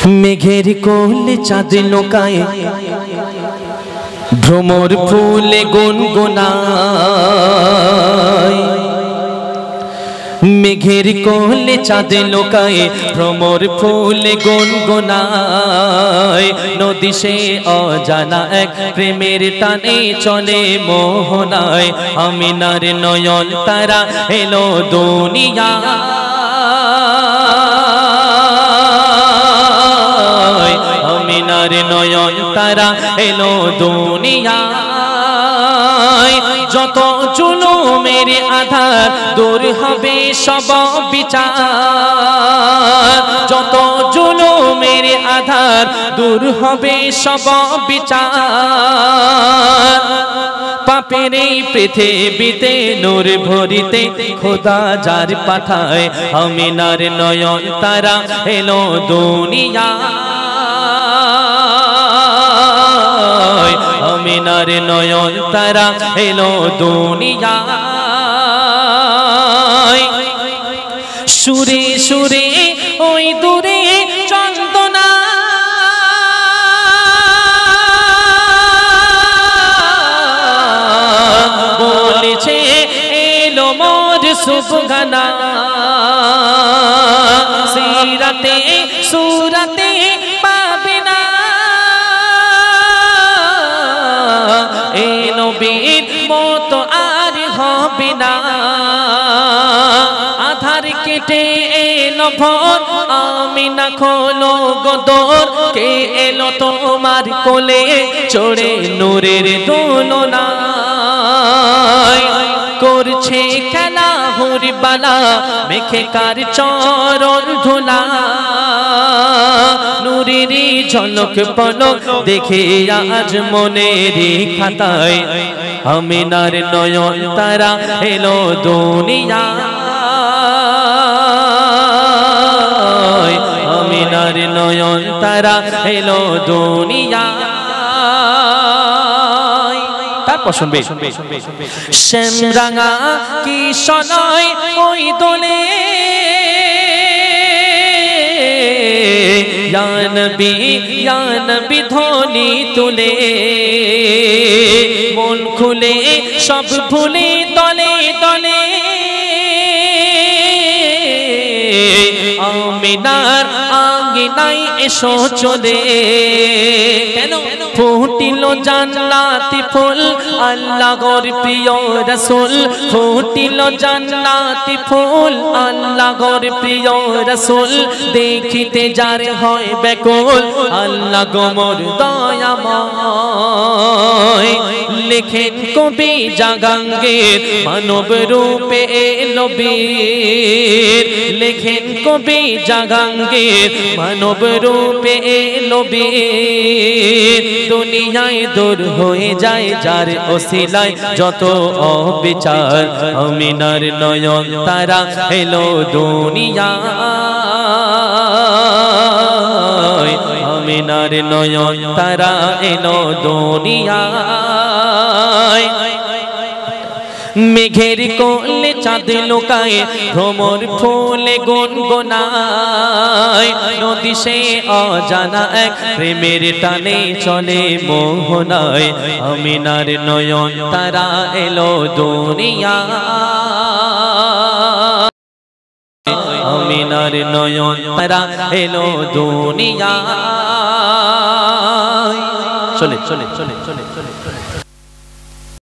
मेघेर कोले चाँद लोकाए भ्रमर फूले गुनगुनाय। मेघेर कोले चाँद लोकाए भ्रमर फूले गुनगुनाय। नदी से अजाना एक प्रेमेर टाने चले मोहनाय। आमिनार नयन तारा एलो दुनिया आमिनार नयन तारा एलो दुनियाय। যত জুলুমের আধার দূর হবে সব বিচার। যত জুলুমের আধার দূর হবে সব বিচার। পাপের এই পৃথিবীতে নূর ভরিতে খোদা যার পাঠায়। আমিনার নয়ন তারা এলো দুনিয়ায়। আমিনার নয়ন তারা এলো দুনিয়ায়। সুরে সুরে ওই দূরে চন্দনা বলেছে এলো মোর সুবহানা। সিরাতে সুরাতে পাবে না এ নবীর মতো আর হবে না। আধার কেটে এলো ভোর আমিনা খোলো গদর। কে এলো তোমার কোলে চড়ে নূরের দোলনায়। করছে খেলা হুরবালা মেখে কার চরণ ধুলা। নূরেরই ঝলক পলক দেখে আজ মনের খাতায়। আমিনার নয়ন তারা এলো দুনিয়ায়। আমিনার নয়ন তারা এলো দুনিয়ায়। তারপর শুনবে শ্যামরাঙা কি শোনায় ওই দোলে। या नबी ध्वनि तुले मन खुले सब भूले तले तले। आमिनार आंगनाय एसो चले ফুটিল জান্নাতি ফুল আল্লাহর প্রিয় রাসূল। ফুটিল জান্নাতি ফুল আল্লাহর প্রিয় রাসূল। দেখিতে যার হয় ব্যাকুল আল্লাহ গো মোর দয়াময়। লেখেন কবি জাহাঙ্গীর মানব রূপে এলো বীর। লেখেন কবি জাহাঙ্গীর মানব রূপে এলো বীর। দুনিয়ায় দূর হয়ে যায় যার ওসিলায় যত অবিচার। আমিনার নয়ন তারা এলো দুনিয়ায়। আমিনার নয়ন তারা এলো দুনিয়ায়। মেঘের কোলে চাঁদ লোকায় ভ্রমর ফুলে গুনগুনায়। নদী সে অজানা এক প্রেমের টানে চলে মোহনায়। আমিনার নয়ন তারা এলো দুনিয়ায়। আমিনার নয়ন তারা এলো দুনিয়ায়। চলে চলে চলে চলে চলে।